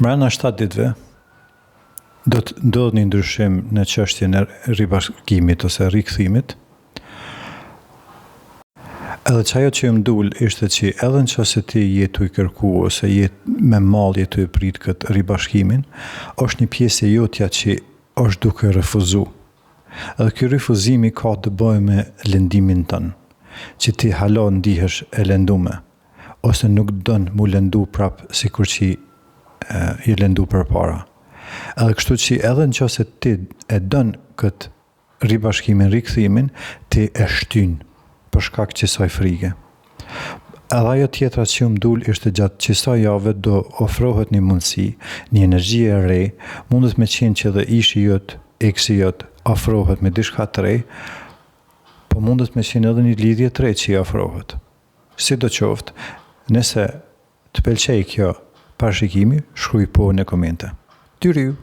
Mbrana 7 ditëve do të ndodhë një ndryshim në çështjen e ribashkimit ose rikthimit. Edhe çajo që më dul ishte që edhe nëse ti je tu i kërku ose je me mall je tu i prit këtë ribashkimin, është një pjesë e jotja që është duke refuzu. Edhe ky refuzimi ka të bëjë me lëndimin tënë, që ti hala ndihesh e lëndume, ose nuk don mu lëndu prap sikur që je lëndu përpara. Edhe kështu që edhe nëse ti e don këtë ribashkimin, rikthimin, ti e shtyn për shkak që saj frike. Edhe ajo tjetra që më dul ishte gjatë qisa jave do ofrohet një mundësi, një energji e re, mundet me qenë që edhe ishi jot, eksi jot, ofrohet me diçka të re, po mundet me qenë edhe një lidhje të re që i ofrohet. Sidoqoftë, nëse të pëlqej kjo parashikimi, shkruaj po në komente. Tyriu!